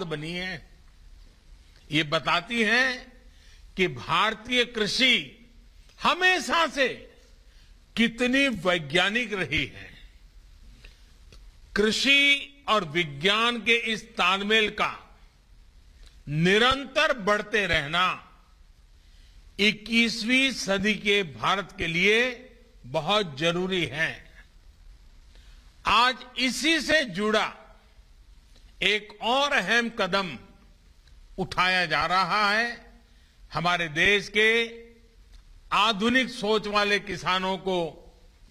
बनी है। ये बताती है कि भारतीय कृषि हमेशा से कितनी वैज्ञानिक रही है। कृषि और विज्ञान के इस तालमेल का निरंतर बढ़ते रहना 21वीं सदी के भारत के लिए बहुत जरूरी है। आज इसी से जुड़ा एक और अहम कदम उठाया जा रहा है। हमारे देश के आधुनिक सोच वाले किसानों को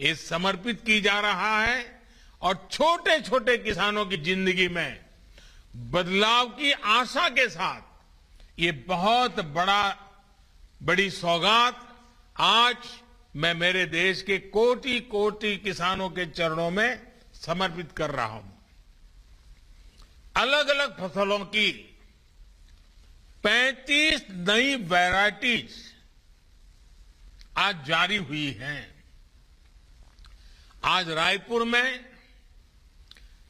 ये समर्पित की जा रहा है और छोटे छोटे किसानों की जिंदगी में बदलाव की आशा के साथ ये बहुत बड़ी सौगात आज मैं मेरे देश के कोटि कोटि किसानों के चरणों में समर्पित कर रहा हूं। अलग अलग फसलों की 35 नई वैरायटीज आज जारी हुई हैं। आज रायपुर में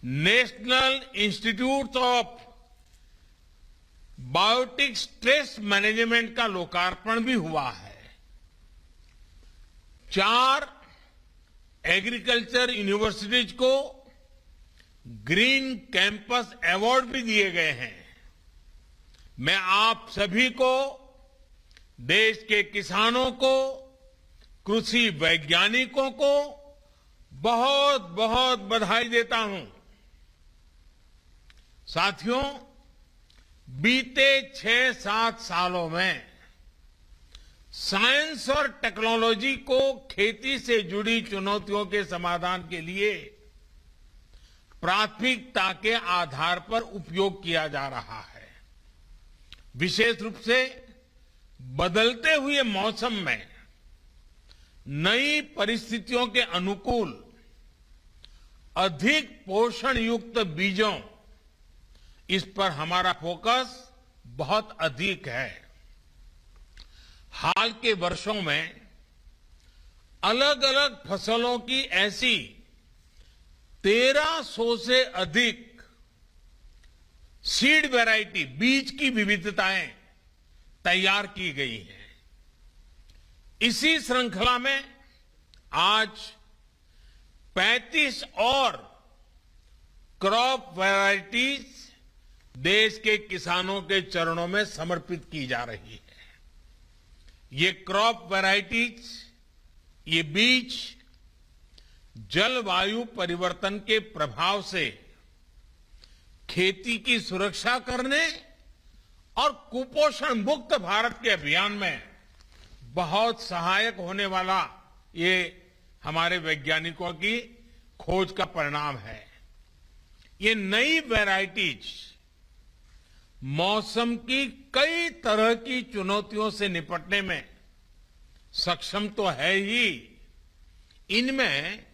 national institute of biotic stress management का लोकार्पण भी हुआ है। 4 एग्रीकल्चर यूनिवर्सिटीज को ग्रीन कैंपस अवार्ड भी दिए गए हैं। मैं आप सभी को, देश के किसानों को, कृषि वैज्ञानिकों को बहुत बहुत बधाई देता हूं। साथियों, बीते 6-7 सालों में साइंस और टेक्नोलॉजी को खेती से जुड़ी चुनौतियों के समाधान के लिए प्राथमिकता के आधार पर उपयोग किया जा रहा है। विशेष रूप से बदलते हुए मौसम में नई परिस्थितियों के अनुकूल अधिक पोषण युक्त बीजों, इस पर हमारा फोकस बहुत अधिक है। हाल के वर्षों में अलग अलग फसलों की ऐसी 1300 से अधिक सीड वैरायटी, बीज की विविधताएं तैयार की गई हैं। इसी श्रृंखला में आज 35 और क्रॉप वैरायटीज देश के किसानों के चरणों में समर्पित की जा रही है। ये क्रॉप वैरायटीज, ये बीज जलवायु परिवर्तन के प्रभाव से खेती की सुरक्षा करने और कुपोषण मुक्त भारत के अभियान में बहुत सहायक होने वाला ये हमारे वैज्ञानिकों की खोज का परिणाम है। ये नई वैरायटीज मौसम की कई तरह की चुनौतियों से निपटने में सक्षम तो है ही, इनमें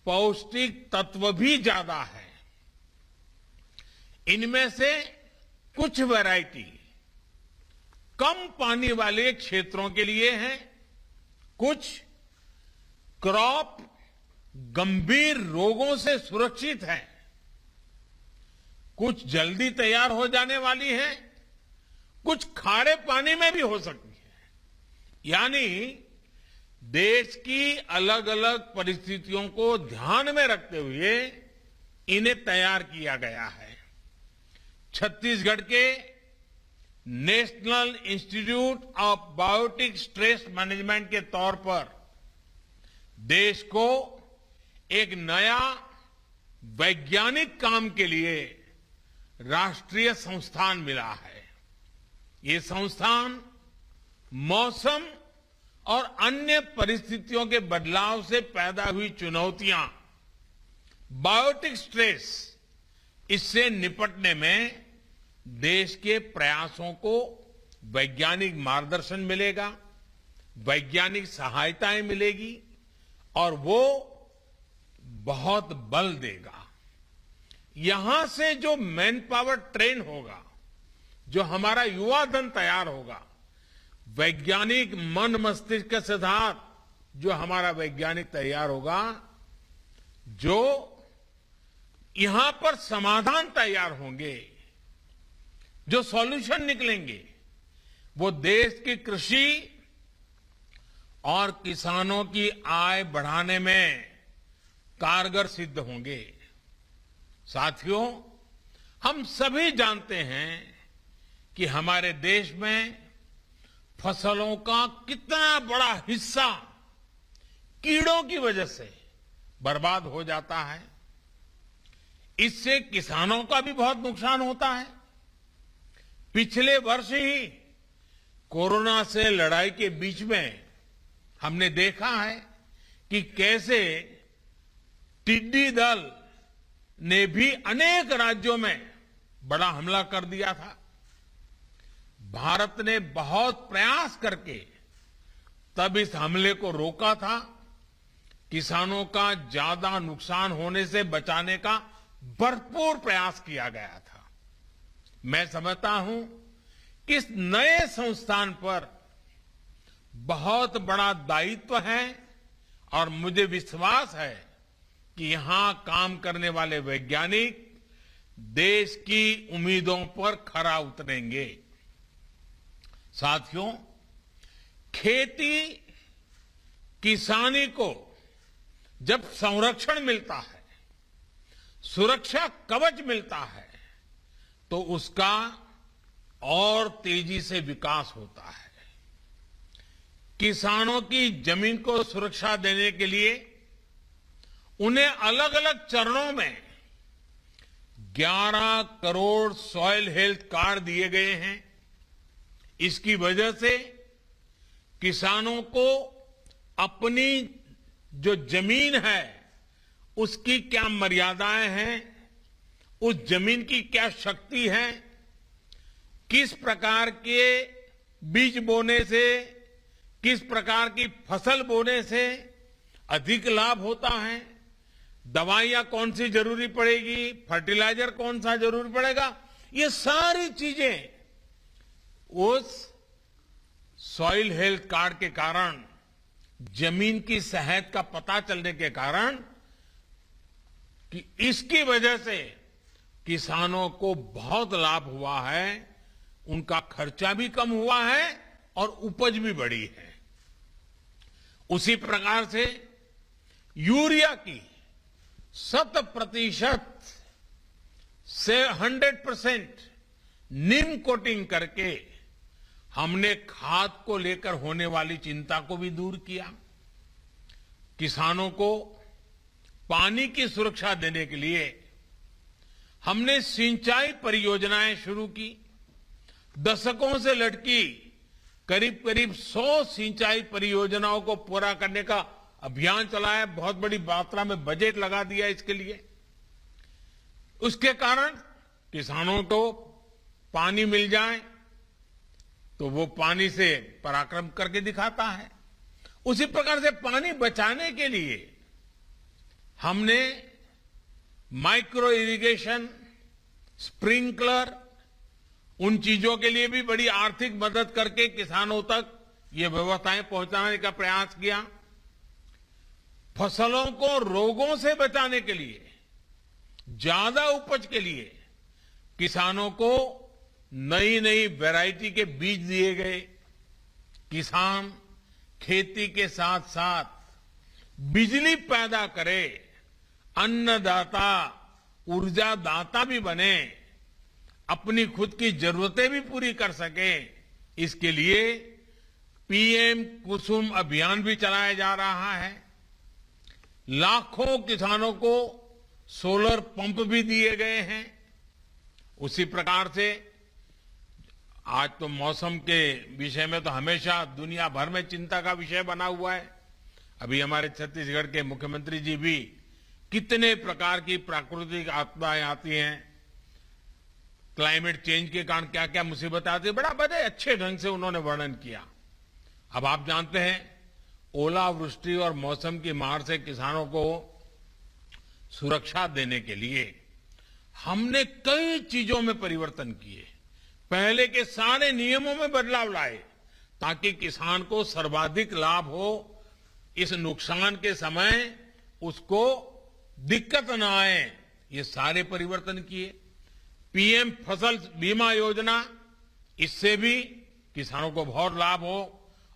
पौष्टिक तत्व भी ज्यादा है। इनमें से कुछ वैरायटी कम पानी वाले क्षेत्रों के लिए है, कुछ क्रॉप गंभीर रोगों से सुरक्षित है, कुछ जल्दी तैयार हो जाने वाली है, कुछ खारे पानी में भी हो सकती है। यानी देश की अलग अलग परिस्थितियों को ध्यान में रखते हुए इन्हें तैयार किया गया है। छत्तीसगढ़ के national institute of biotic stress management के तौर पर देश को एक नया वैज्ञानिक काम के लिए राष्ट्रीय संस्थान मिला है। ये संस्थान मौसम और अन्य परिस्थितियों के बदलाव से पैदा हुई चुनौतियां, बायोटिक स्ट्रेस, इससे निपटने में देश के प्रयासों को वैज्ञानिक मार्गदर्शन मिलेगा, वैज्ञानिक सहायताएं मिलेगी और वो बहुत बल देगा। यहां से जो मैन पावर ट्रेन होगा, जो हमारा युवा धन तैयार होगा, वैज्ञानिक मन मस्तिष्क के साथ जो हमारा वैज्ञानिक तैयार होगा, जो यहां पर समाधान तैयार होंगे, जो सॉल्यूशन निकलेंगे वो देश की कृषि और किसानों की आय बढ़ाने में कारगर सिद्ध होंगे। साथियों, हम सभी जानते हैं कि हमारे देश में फसलों का कितना बड़ा हिस्सा कीड़ों की वजह से बर्बाद हो जाता है। इससे किसानों का भी बहुत नुकसान होता है। पिछले वर्ष ही कोरोना से लड़ाई के बीच में हमने देखा है कि कैसे टिड्डी दल ने भी अनेक राज्यों में बड़ा हमला कर दिया था। भारत ने बहुत प्रयास करके तब इस हमले को रोका था। किसानों का ज्यादा नुकसान होने से बचाने का भरपूर प्रयास किया गया था। मैं समझता हूं कि इस नए संस्थान पर बहुत बड़ा दायित्व है और मुझे विश्वास है कि यहां काम करने वाले वैज्ञानिक देश की उम्मीदों पर खरा उतरेंगे। साथियों, खेती किसानी को जब संरक्षण मिलता है, सुरक्षा कवच मिलता है, तो उसका और तेजी से विकास होता है। किसानों की जमीन को सुरक्षा देने के लिए उन्हें अलग अलग चरणों में 11 करोड़ सॉइल हेल्थ कार्ड दिए गए हैं। इसकी वजह से किसानों को अपनी जो जमीन है उसकी क्या मर्यादाएं हैं, उस जमीन की क्या शक्ति है, किस प्रकार के बीज बोने से, किस प्रकार की फसल बोने से अधिक लाभ होता है, दवाइयां कौन सी जरूरी पड़ेगी, फर्टिलाइजर कौन सा जरूरी पड़ेगा, ये सारी चीजें उस सॉइल हेल्थ कार्ड के कारण, जमीन की सेहत का पता चलने के कारण, कि इसकी वजह से किसानों को बहुत लाभ हुआ है, उनका खर्चा भी कम हुआ है और उपज भी बढ़ी है। उसी प्रकार से यूरिया की 100% से 100% नीम कोटिंग करके हमने खाद को लेकर होने वाली चिंता को भी दूर किया। किसानों को पानी की सुरक्षा देने के लिए हमने सिंचाई परियोजनाएं शुरू की। दशकों से लटकी करीब करीब 100 सिंचाई परियोजनाओं को पूरा करने का अभियान चलाया। बहुत बड़ी मात्रा में बजट लगा दिया इसके लिए। उसके कारण किसानों को पानी मिल जाए तो वो पानी से पराक्रम करके दिखाता है। उसी प्रकार से पानी बचाने के लिए हमने माइक्रो इरिगेशन, स्प्रिंकलर, उन चीजों के लिए भी बड़ी आर्थिक मदद करके किसानों तक ये व्यवस्थाएं पहुंचाने का प्रयास किया। फसलों को रोगों से बचाने के लिए, ज्यादा उपज के लिए किसानों को नई नई वैरायटी के बीज दिए गए। किसान खेती के साथ साथ बिजली पैदा करे, अन्नदाता, ऊर्जादाता भी बने, अपनी खुद की जरूरतें भी पूरी कर सके। इसके लिए पीएम कुसुम अभियान भी चलाया जा रहा है। लाखों किसानों को सोलर पंप भी दिए गए हैं। उसी प्रकार से आज तो मौसम के विषय में तो हमेशा दुनिया भर में चिंता का विषय बना हुआ है। अभी हमारे छत्तीसगढ़ के मुख्यमंत्री जी भी कितने प्रकार की प्राकृतिक आपदाएं आती हैं, क्लाइमेट चेंज के कारण क्या क्या मुसीबत आती है, बड़ा बड़े अच्छे ढंग से उन्होंने वर्णन किया। अब आप जानते हैं, ओलावृष्टि और मौसम की मार से किसानों को सुरक्षा देने के लिए हमने कई चीजों में परिवर्तन किए। पहले के सारे नियमों में बदलाव लाए ताकि किसान को सर्वाधिक लाभ हो, इस नुकसान के समय उसको दिक्कत न आए। ये सारे परिवर्तन किए। पीएम फसल बीमा योजना, इससे भी किसानों को बहुत लाभ हो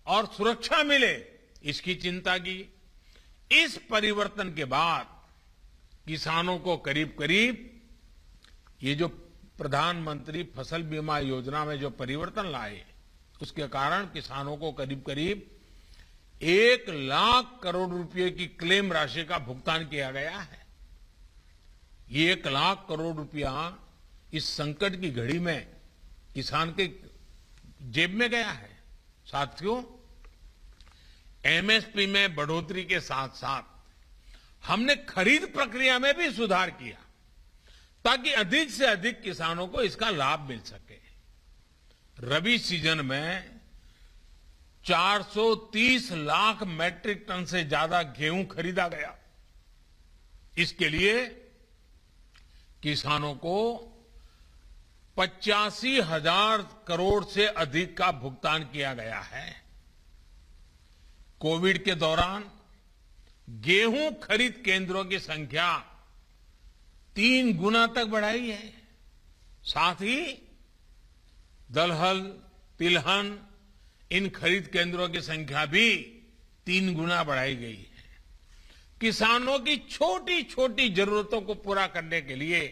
और सुरक्षा मिले, इसकी चिंता की। इस परिवर्तन के बाद किसानों को करीब करीब ये जो प्रधानमंत्री फसल बीमा योजना में जो परिवर्तन लाए, उसके कारण किसानों को करीब करीब 1 लाख करोड़ रुपए की क्लेम राशि का भुगतान किया गया है। ये 1 लाख करोड़ रुपया इस संकट की घड़ी में किसान के जेब में गया है। साथियों, एमएसपी में बढ़ोतरी के साथ साथ हमने खरीद प्रक्रिया में भी सुधार किया ताकि अधिक से अधिक किसानों को इसका लाभ मिल सके। रबी सीजन में 430 लाख मैट्रिक टन से ज्यादा गेहूं खरीदा गया। इसके लिए किसानों को 85,000 करोड़ से अधिक का भुगतान किया गया है। कोविड के दौरान गेहूं खरीद केंद्रों की संख्या 3 गुना तक बढ़ाई है। साथ ही दलहन, तिलहन, इन खरीद केंद्रों की संख्या भी 3 गुना बढ़ाई गई है। किसानों की छोटी छोटी जरूरतों को पूरा करने के लिए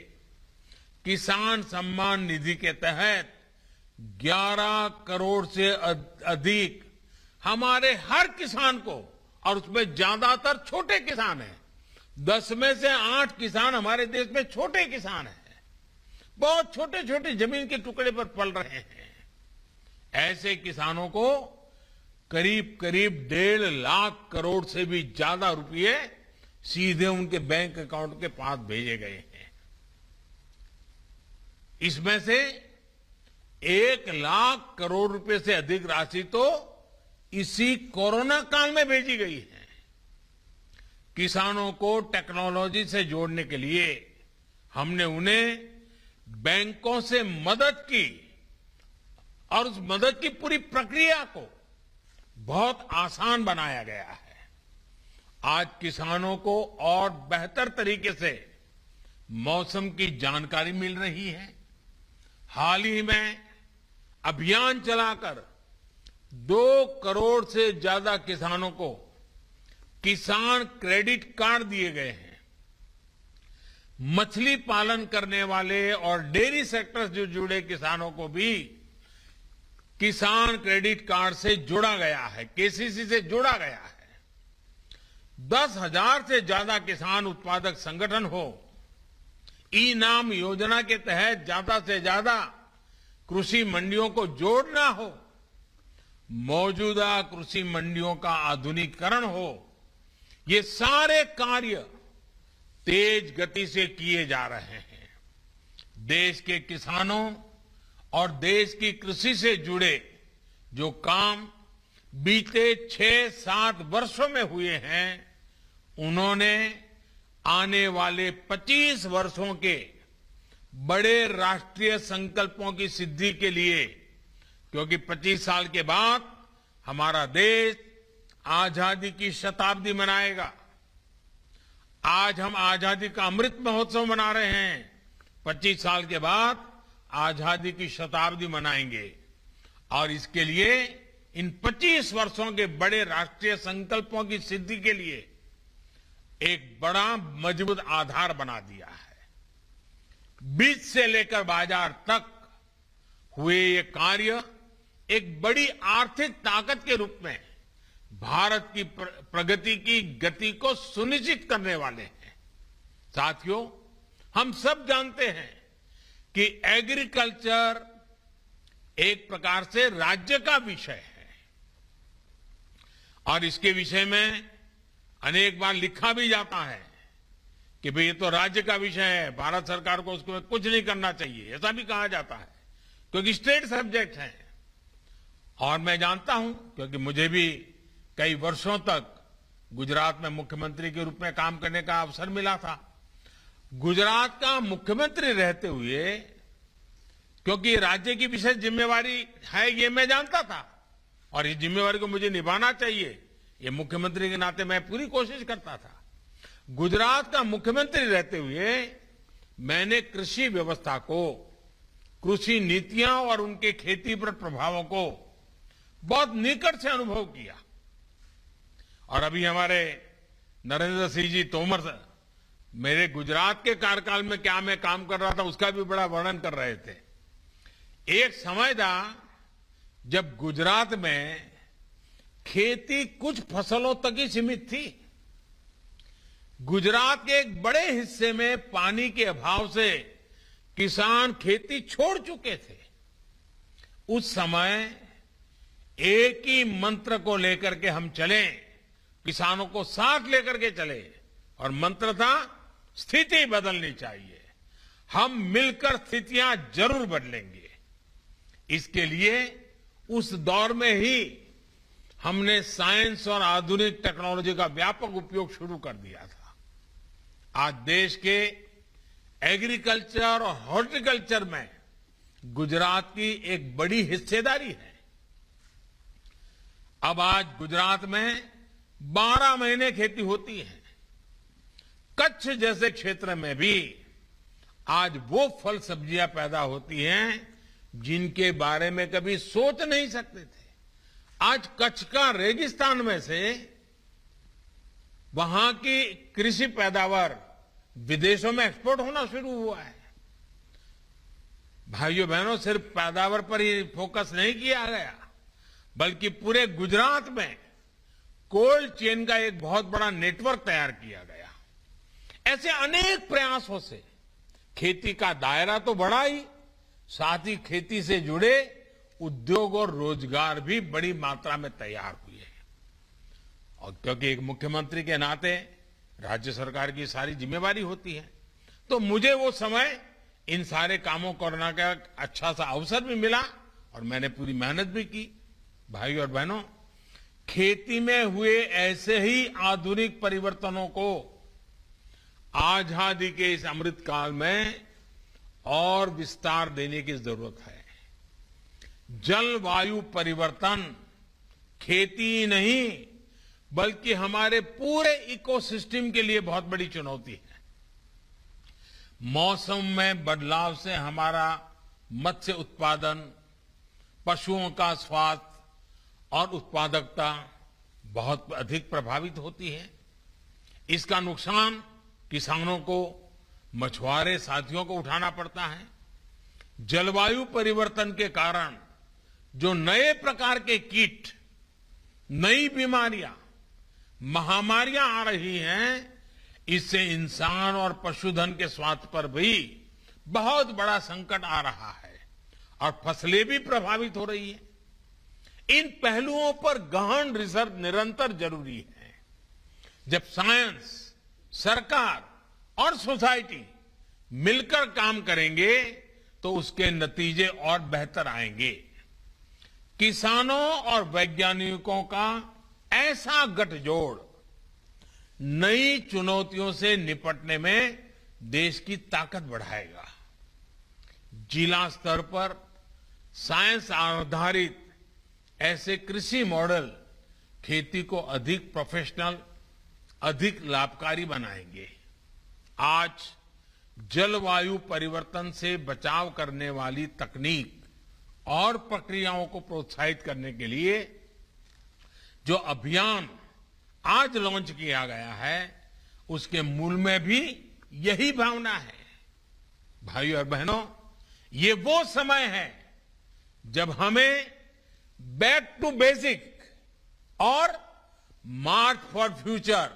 किसान सम्मान निधि के तहत 11 करोड़ से अधिक हमारे हर किसान को, और उसमें ज्यादातर छोटे किसान हैं, 10 में से 8 किसान हमारे देश में छोटे किसान हैं, बहुत छोटे छोटे जमीन के टुकड़े पर पल रहे हैं। ऐसे किसानों को करीब करीब 1.5 लाख करोड़ से भी ज्यादा रुपए सीधे उनके बैंक अकाउंट के पास भेजे गए हैं। इसमें से 1 लाख करोड़ रुपए से अधिक राशि तो इसी कोरोना काल में भेजी गई है। किसानों को टेक्नोलॉजी से जोड़ने के लिए हमने उन्हें बैंकों से मदद की और उस मदद की पूरी प्रक्रिया को बहुत आसान बनाया गया है। आज किसानों को और बेहतर तरीके से मौसम की जानकारी मिल रही है। हाल ही में अभियान चलाकर 2 करोड़ से ज्यादा किसानों को किसान क्रेडिट कार्ड दिए गए हैं। मछली पालन करने वाले और डेयरी सेक्टर से जुड़े किसानों को भी किसान क्रेडिट कार्ड से जोड़ा गया है, केसीसी से जोड़ा गया है। 10,000 से ज्यादा किसान उत्पादक संगठन हो, ई नाम योजना के तहत ज्यादा से ज्यादा कृषि मंडियों को जोड़ना हो, मौजूदा कृषि मंडियों का आधुनिकीकरण हो, ये सारे कार्य तेज गति से किए जा रहे हैं। देश के किसानों और देश की कृषि से जुड़े जो काम बीते 6-7 वर्षों में हुए हैं, उन्होंने आने वाले 25 वर्षों के बड़े राष्ट्रीय संकल्पों की सिद्धि के लिए, क्योंकि 25 साल के बाद हमारा देश आजादी की शताब्दी मनाएगा। आज हम आजादी का अमृत महोत्सव मना रहे हैं, 25 साल के बाद आजादी की शताब्दी मनाएंगे और इसके लिए इन 25 वर्षों के बड़े राष्ट्रीय संकल्पों की सिद्धि के लिए एक बड़ा मजबूत आधार बना दिया है। बीज से लेकर बाजार तक हुए ये कार्य एक बड़ी आर्थिक ताकत के रूप में भारत की प्रगति की गति को सुनिश्चित करने वाले हैं। साथियों, हम सब जानते हैं कि एग्रीकल्चर एक प्रकार से राज्य का विषय है और इसके विषय में अनेक बार लिखा भी जाता है कि भाई ये तो राज्य का विषय है, भारत सरकार को उसमें कुछ नहीं करना चाहिए, ऐसा भी कहा जाता है क्योंकि स्टेट सब्जेक्ट है। और मैं जानता हूं, क्योंकि मुझे भी कई वर्षों तक गुजरात में मुख्यमंत्री के रूप में काम करने का अवसर मिला था। गुजरात का मुख्यमंत्री रहते हुए, क्योंकि राज्य की विशेष जिम्मेवारी है ये मैं जानता था और इस जिम्मेवारी को मुझे निभाना चाहिए, ये मुख्यमंत्री के नाते मैं पूरी कोशिश करता था। गुजरात का मुख्यमंत्री रहते हुए मैंने कृषि व्यवस्था को कृषि नीतियां और उनके खेती पर प्रभावों को बहुत निकट से अनुभव किया। और अभी हमारे नरेंद्र सिंह जी तोमर मेरे गुजरात के कार्यकाल में क्या मैं काम कर रहा था उसका भी बड़ा वर्णन कर रहे थे। एक समय था जब गुजरात में खेती कुछ फसलों तक ही सीमित थी। गुजरात के एक बड़े हिस्से में पानी के अभाव से किसान खेती छोड़ चुके थे। उस समय एक ही मंत्र को लेकर के हम चले, किसानों को साथ लेकर के चले, और मंत्र था स्थिति बदलनी चाहिए। हम मिलकर स्थितियां जरूर बदलेंगे। इसके लिए उस दौर में ही हमने साइंस और आधुनिक टेक्नोलॉजी का व्यापक उपयोग शुरू कर दिया था। आज देश के एग्रीकल्चर और हॉर्टिकल्चर में गुजरात की एक बड़ी हिस्सेदारी है। अब आज गुजरात में 12 महीने खेती होती है। कच्छ जैसे क्षेत्र में भी आज वो फल सब्जियां पैदा होती हैं जिनके बारे में कभी सोच नहीं सकते थे। आज कच्छ का रेगिस्तान में से वहां की कृषि पैदावार विदेशों में एक्सपोर्ट होना शुरू हुआ है। भाइयों बहनों, सिर्फ पैदावार पर ही फोकस नहीं किया गया, बल्कि पूरे गुजरात में कोल्ड चेन का एक बहुत बड़ा नेटवर्क तैयार किया गया। ऐसे अनेक प्रयासों से खेती का दायरा तो बढ़ा ही, साथ ही खेती से जुड़े उद्योग और रोजगार भी बड़ी मात्रा में तैयार हुए हैं। और क्योंकि एक मुख्यमंत्री के नाते राज्य सरकार की सारी जिम्मेवारी होती है, तो मुझे वो समय इन सारे कामों करने का अच्छा सा अवसर भी मिला और मैंने पूरी मेहनत भी की। भाइयों और बहनों, खेती में हुए ऐसे ही आधुनिक परिवर्तनों को आजादी के इस अमृतकाल में और विस्तार देने की जरूरत है। जलवायु परिवर्तन खेती ही नहीं बल्कि हमारे पूरे इकोसिस्टम के लिए बहुत बड़ी चुनौती है। मौसम में बदलाव से हमारा मत्स्य उत्पादन, पशुओं का स्वास्थ्य और उत्पादकता बहुत अधिक प्रभावित होती है। इसका नुकसान किसानों को, मछुआरे साथियों को उठाना पड़ता है। जलवायु परिवर्तन के कारण जो नए प्रकार के कीट, नई बीमारियां, महामारियां आ रही हैं, इससे इंसान और पशुधन के स्वास्थ्य पर भी बहुत बड़ा संकट आ रहा है और फसलें भी प्रभावित हो रही हैं। इन पहलुओं पर गहन रिसर्च निरंतर जरूरी है। जब साइंस, सरकार और सोसाइटी मिलकर काम करेंगे तो उसके नतीजे और बेहतर आएंगे। किसानों और वैज्ञानिकों का ऐसा गठजोड़ नई चुनौतियों से निपटने में देश की ताकत बढ़ाएगा। जिला स्तर पर साइंस आधारित ऐसे कृषि मॉडल खेती को अधिक प्रोफेशनल, अधिक लाभकारी बनाएंगे। आज जलवायु परिवर्तन से बचाव करने वाली तकनीक और प्रक्रियाओं को प्रोत्साहित करने के लिए जो अभियान आज लॉन्च किया गया है, उसके मूल में भी यही भावना है। भाइयों और बहनों, ये वो समय है जब हमें बैक टू बेसिक और मार्च फॉर फ्यूचर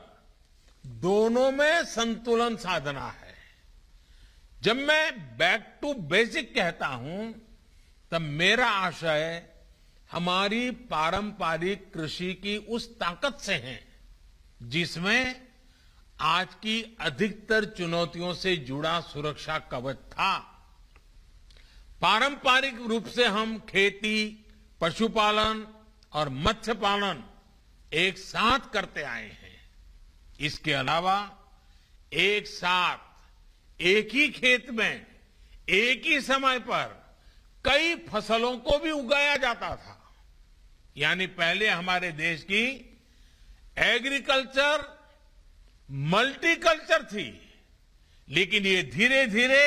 दोनों में संतुलन साधना है। जब मैं बैक टू बेसिक कहता हूं तब मेरा आशय हमारी पारंपरिक कृषि की उस ताकत से है जिसमें आज की अधिकतर चुनौतियों से जुड़ा सुरक्षा कवच था। पारंपरिक रूप से हम खेती, पशुपालन और मत्स्य पालन एक साथ करते आए हैं। इसके अलावा एक साथ एक ही खेत में एक ही समय पर कई फसलों को भी उगाया जाता था। यानी पहले हमारे देश की एग्रीकल्चर मल्टीकल्चर थी, लेकिन ये धीरे धीरे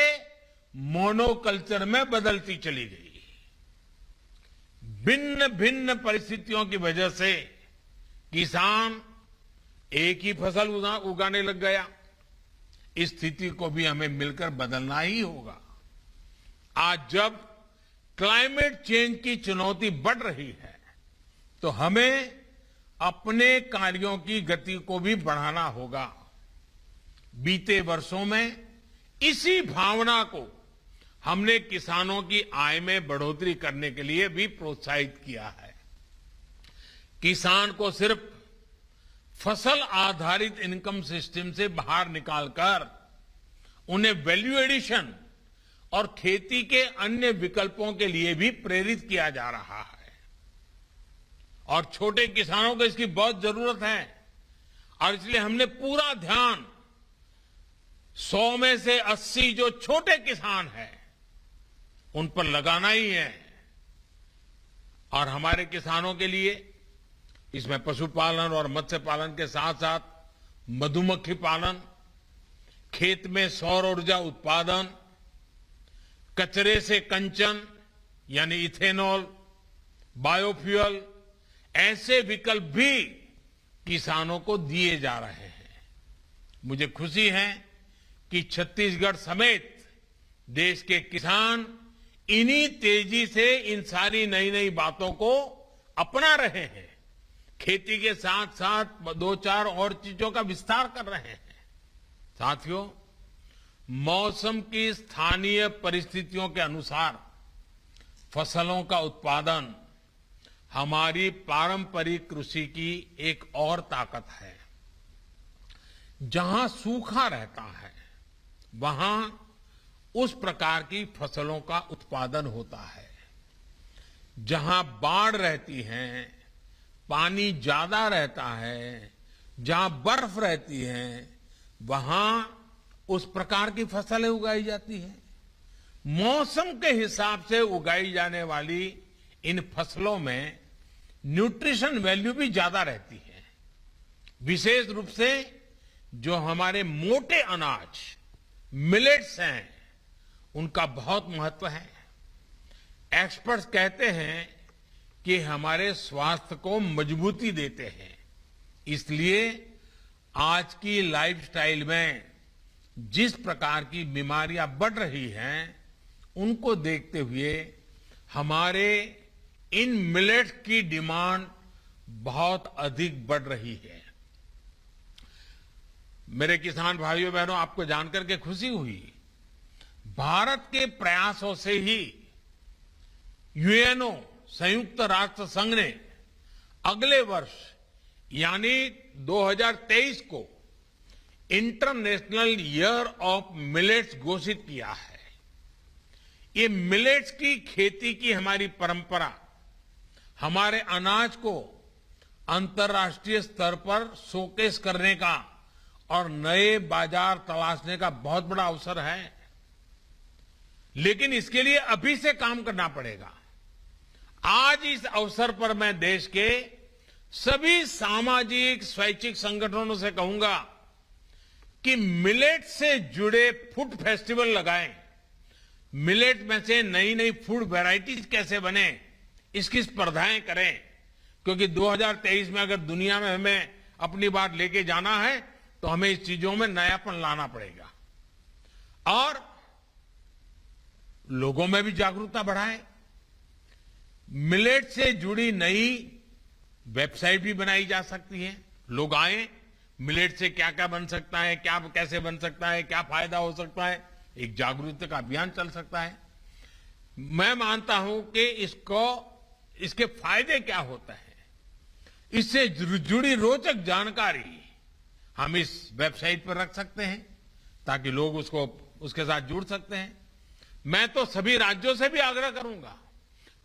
मोनोकल्चर में बदलती चली गई। भिन्न भिन्न परिस्थितियों की वजह से किसान एक ही फसल उगाने लग गया। इस स्थिति को भी हमें मिलकर बदलना ही होगा। आज जब क्लाइमेट चेंज की चुनौती बढ़ रही है तो हमें अपने कार्यों की गति को भी बढ़ाना होगा। बीते वर्षों में इसी भावना को हमने किसानों की आय में बढ़ोतरी करने के लिए भी प्रोत्साहित किया है। किसान को सिर्फ फसल आधारित इनकम सिस्टम से बाहर निकालकर उन्हें वैल्यू एडिशन और खेती के अन्य विकल्पों के लिए भी प्रेरित किया जा रहा है। और छोटे किसानों को इसकी बहुत जरूरत है और इसलिए हमने पूरा ध्यान 100 में से 80 जो छोटे किसान हैं उन पर लगाना ही है। और हमारे किसानों के लिए इसमें पशुपालन और मत्स्य पालन के साथ साथ मधुमक्खी पालन, खेत में सौर ऊर्जा उत्पादन, कचरे से कंचन यानी इथेनॉल, बायोफ्यूल, ऐसे विकल्प भी किसानों को दिए जा रहे हैं। मुझे खुशी है कि छत्तीसगढ़ समेत देश के किसान इन्हीं तेजी से इन सारी नई नई बातों को अपना रहे हैं। खेती के साथ साथ 2-4 और चीजों का विस्तार कर रहे हैं। साथियों, मौसम की स्थानीय परिस्थितियों के अनुसार फसलों का उत्पादन हमारी पारंपरिक कृषि की एक और ताकत है। जहां सूखा रहता है वहां उस प्रकार की फसलों का उत्पादन होता है। जहां बाढ़ रहती है, पानी ज्यादा रहता है, जहां बर्फ रहती है, वहां उस प्रकार की फसलें उगाई जाती हैं। मौसम के हिसाब से उगाई जाने वाली इन फसलों में न्यूट्रिशन वैल्यू भी ज्यादा रहती है। विशेष रूप से जो हमारे मोटे अनाज मिलेट्स हैं उनका बहुत महत्व है। एक्सपर्ट्स कहते हैं कि हमारे स्वास्थ्य को मजबूती देते हैं। इसलिए आज की लाइफस्टाइल में जिस प्रकार की बीमारियां बढ़ रही हैं उनको देखते हुए हमारे इन मिलेट्स की डिमांड बहुत अधिक बढ़ रही है। मेरे किसान भाइयों बहनों, आपको जानकर के खुशी हुई, भारत के प्रयासों से ही यूएनओ संयुक्त राष्ट्र संघ ने अगले वर्ष यानी 2023 को इंटरनेशनल ईयर ऑफ मिलेट्स घोषित किया है। ये मिलेट्स की खेती की हमारी परंपरा हमारे अनाज को अंतर्राष्ट्रीय स्तर पर शोकेस करने का और नए बाजार तलाशने का बहुत बड़ा अवसर है। लेकिन इसके लिए अभी से काम करना पड़ेगा। आज इस अवसर पर मैं देश के सभी सामाजिक स्वैच्छिक संगठनों से कहूंगा कि मिलेट से जुड़े फूड फेस्टिवल लगाएं। मिलेट में से नई नई फूड वैरायटीज कैसे बने इसकी स्पर्धाएं करें, क्योंकि 2023 में अगर दुनिया में हमें अपनी बात लेके जाना है तो हमें इस चीजों में नयापन लाना पड़ेगा और लोगों में भी जागरूकता बढ़ाएं। मिलेट से जुड़ी नई वेबसाइट भी बनाई जा सकती है। लोग आए, मिलेट से क्या क्या बन सकता है, क्या कैसे बन सकता है, क्या फायदा हो सकता है, एक जागरूकता का अभियान चल सकता है। मैं मानता हूं कि इसके फायदे क्या होते हैं, इससे जुड़ी रोचक जानकारी हम इस वेबसाइट पर रख सकते हैं ताकि लोग उसके साथ जुड़ सकते हैं। मैं तो सभी राज्यों से भी आग्रह करूंगा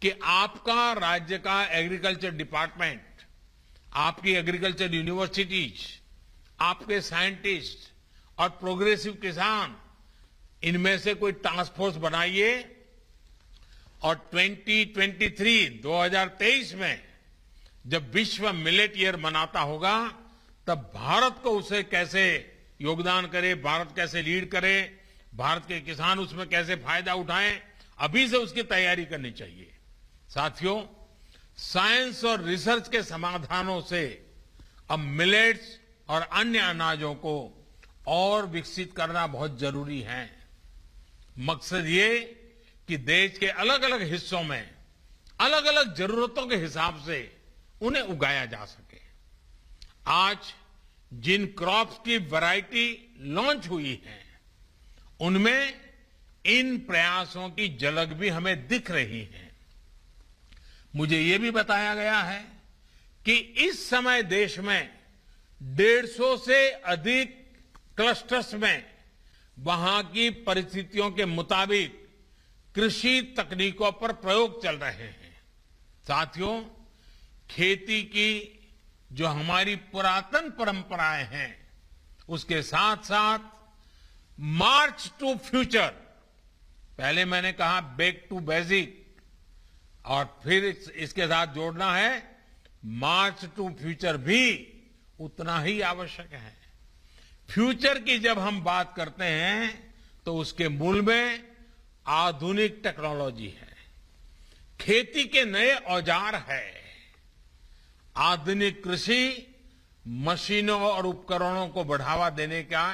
कि आपका राज्य का एग्रीकल्चर डिपार्टमेंट, आपकी एग्रीकल्चर यूनिवर्सिटीज, आपके साइंटिस्ट और प्रोग्रेसिव किसान, इनमें से कोई टास्क फोर्स बनाइए और 2023 में जब विश्व मिलेट ईयर मनाता होगा तब भारत को उसे कैसे योगदान करे, भारत कैसे लीड करे, भारत के किसान उसमें कैसे फायदा उठाएं, अभी से उसकी तैयारी करनी चाहिए। साथियों, साइंस और रिसर्च के समाधानों से अब मिलेट्स और अन्य अनाजों को और विकसित करना बहुत जरूरी है। मकसद ये कि देश के अलग अलग हिस्सों में अलग अलग जरूरतों के हिसाब से उन्हें उगाया जा सके। आज जिन क्रॉप्स की वैरायटी लॉन्च हुई है, उनमें इन प्रयासों की झलक भी हमें दिख रही है। मुझे ये भी बताया गया है कि इस समय देश में 150 से अधिक क्लस्टर्स में वहां की परिस्थितियों के मुताबिक कृषि तकनीकों पर प्रयोग चल रहे हैं। साथियों, खेती की जो हमारी पुरातन परंपराएं हैं, उसके साथ साथ मार्च टू फ्यूचर, पहले मैंने कहा बैक टू बेसिक, और फिर इसके साथ जोड़ना है मार्च टू फ्यूचर भी उतना ही आवश्यक है। फ्यूचर की जब हम बात करते हैं तो उसके मूल में आधुनिक टेक्नोलॉजी है, खेती के नए औजार है, आधुनिक कृषि मशीनों और उपकरणों को बढ़ावा देने का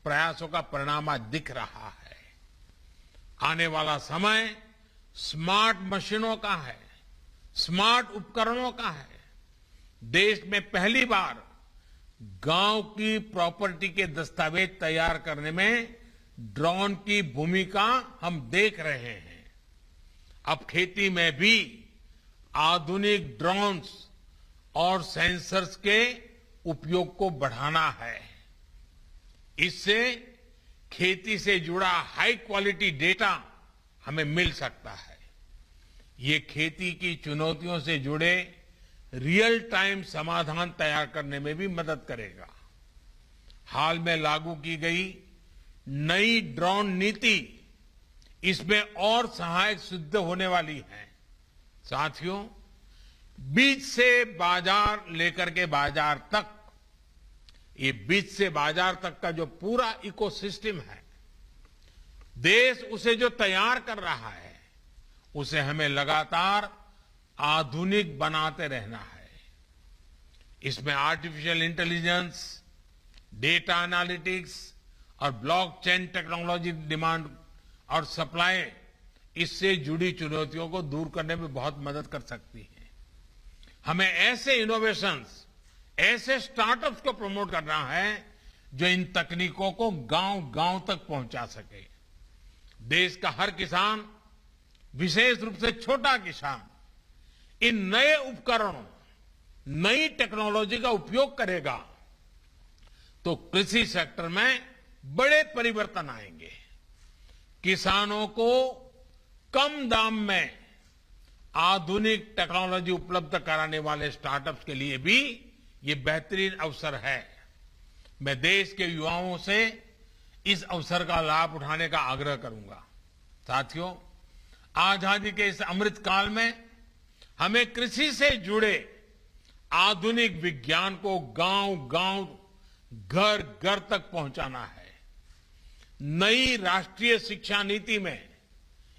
प्रयासों का परिणाम आज दिख रहा है। आने वाला समय स्मार्ट मशीनों का है, स्मार्ट उपकरणों का है। देश में पहली बार गांव की प्रॉपर्टी के दस्तावेज तैयार करने में ड्रोन की भूमिका हम देख रहे हैं। अब खेती में भी आधुनिक ड्रोन्स और सेंसर्स के उपयोग को बढ़ाना है। इससे खेती से जुड़ा हाई क्वालिटी डेटा हमें मिल सकता है। ये खेती की चुनौतियों से जुड़े रियल टाइम समाधान तैयार करने में भी मदद करेगा। हाल में लागू की गई नई ड्रोन नीति इसमें और सहायक सिद्ध होने वाली है। साथियों, बीज से बाजार लेकर के बाजार तक, ये बीज से बाजार तक का जो पूरा इकोसिस्टम है, देश उसे जो तैयार कर रहा है, उसे हमें लगातार आधुनिक बनाते रहना है। इसमें आर्टिफिशियल इंटेलिजेंस, डेटा एनालिटिक्स और ब्लॉकचेन टेक्नोलॉजी डिमांड और सप्लाई, इससे जुड़ी चुनौतियों को दूर करने में बहुत मदद कर सकती है। हमें ऐसे इनोवेशंस, ऐसे स्टार्टअप्स को प्रमोट करना है जो इन तकनीकों को गांव-गांव तक पहुंचा सके। देश का हर किसान, विशेष रूप से छोटा किसान, इन नए उपकरणों, नई टेक्नोलॉजी का उपयोग करेगा तो कृषि सेक्टर में बड़े परिवर्तन आएंगे। किसानों को कम दाम में आधुनिक टेक्नोलॉजी उपलब्ध कराने वाले स्टार्टअप्स के लिए भी ये बेहतरीन अवसर है। मैं देश के युवाओं से इस अवसर का लाभ उठाने का आग्रह करूंगा। साथियों, आजादी के इस अमृत काल में हमें कृषि से जुड़े आधुनिक विज्ञान को गांव-गांव, घर-घर तक पहुंचाना है। नई राष्ट्रीय शिक्षा नीति में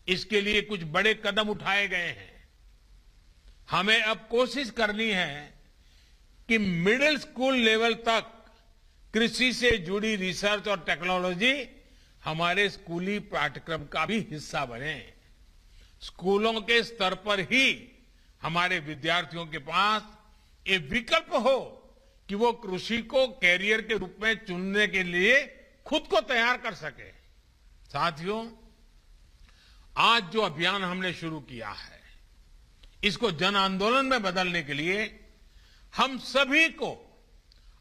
इसके लिए कुछ बड़े कदम उठाए गए हैं। हमें अब कोशिश करनी है कि मिडिल स्कूल लेवल तक कृषि से जुड़ी रिसर्च और टेक्नोलॉजी हमारे स्कूली पाठ्यक्रम का भी हिस्सा बने। स्कूलों के स्तर पर ही हमारे विद्यार्थियों के पास ये विकल्प हो कि वो कृषि को कैरियर के रूप में चुनने के लिए खुद को तैयार कर सके। साथियों, आज जो अभियान हमने शुरू किया है, इसको जन आंदोलन में बदलने के लिए हम सभी को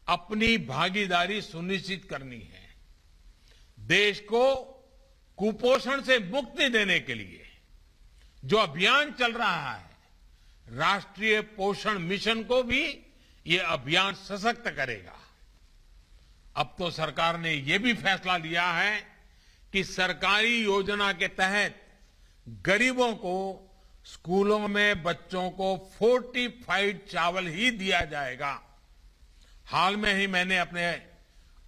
अपनी भागीदारी सुनिश्चित करनी है। देश को कुपोषण से मुक्ति देने के लिए जो अभियान चल रहा है, राष्ट्रीय पोषण मिशन को भी ये अभियान सशक्त करेगा। अब तो सरकार ने ये भी फैसला लिया है कि सरकारी योजना के तहत गरीबों को स्कूलों में बच्चों को फोर्टिफाइड चावल ही दिया जाएगा। हाल में ही मैंने अपने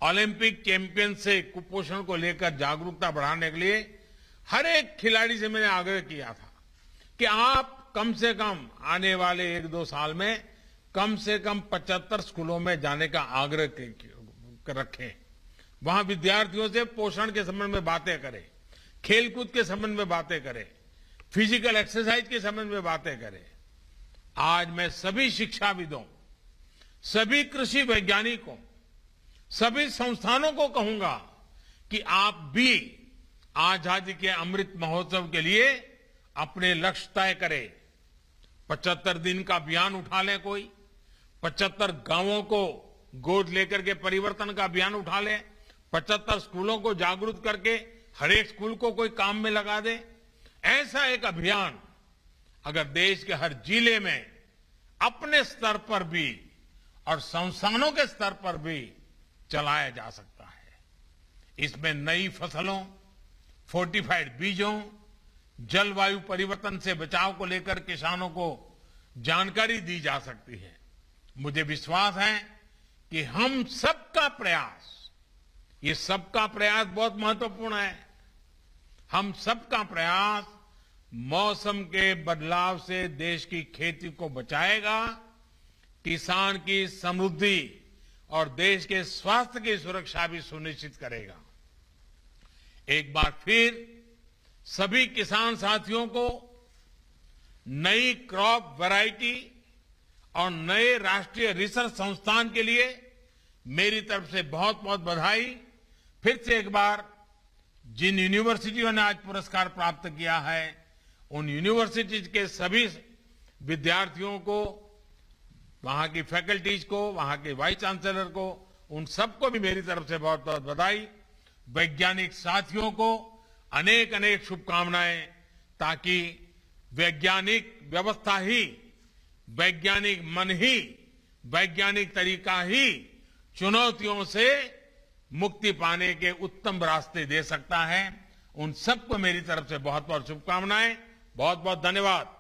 ओलंपिक चैंपियन से कुपोषण को लेकर जागरूकता बढ़ाने के लिए हर एक खिलाड़ी से मैंने आग्रह किया था कि आप कम से कम आने वाले 1-2 साल में कम से कम 75 स्कूलों में जाने का आग्रह रखें। वहां विद्यार्थियों से पोषण के संबंध में बातें करें, खेलकूद के संबंध में बातें करें, फिजिकल एक्सरसाइज के संबंध में बातें करें। आज मैं सभी शिक्षाविदों, सभी कृषि वैज्ञानिकों, सभी संस्थानों को कहूंगा कि आप भी आजादी के अमृत महोत्सव के लिए अपने लक्ष्य तय करें। 75 दिन का अभियान उठा लें, कोई 75 गांवों को गोद लेकर के परिवर्तन का अभियान उठा लें, 75 स्कूलों को जागरूक करके हर एक स्कूल को कोई काम में लगा दे। ऐसा एक अभियान अगर देश के हर जिले में अपने स्तर पर भी और संस्थानों के स्तर पर भी चलाया जा सकता है। इसमें नई फसलों, फोर्टिफाइड बीजों, जलवायु परिवर्तन से बचाव को लेकर किसानों को जानकारी दी जा सकती है। मुझे विश्वास है कि हम सबका प्रयास, ये सबका प्रयास बहुत महत्वपूर्ण है। हम सबका प्रयास मौसम के बदलाव से देश की खेती को बचाएगा, किसान की समृद्धि और देश के स्वास्थ्य की सुरक्षा भी सुनिश्चित करेगा। एक बार फिर सभी किसान साथियों को नई क्रॉप वैरायटी और नए राष्ट्रीय रिसर्च संस्थान के लिए मेरी तरफ से बहुत बहुत बधाई। फिर से एक बार जिन यूनिवर्सिटियों ने आज पुरस्कार प्राप्त किया है, उन यूनिवर्सिटीज के सभी विद्यार्थियों को, वहां की फैकल्टीज को, वहां के वाइस चांसलर को, उन सबको भी मेरी तरफ से बहुत बहुत बधाई। वैज्ञानिक साथियों को अनेक अनेक शुभकामनाएं, ताकि वैज्ञानिक व्यवस्था ही, वैज्ञानिक मन ही, वैज्ञानिक तरीका ही चुनौतियों से मुक्ति पाने के उत्तम रास्ते दे सकता है। उन सबको मेरी तरफ से बहुत बहुत शुभकामनाएं। बहुत बहुत धन्यवाद।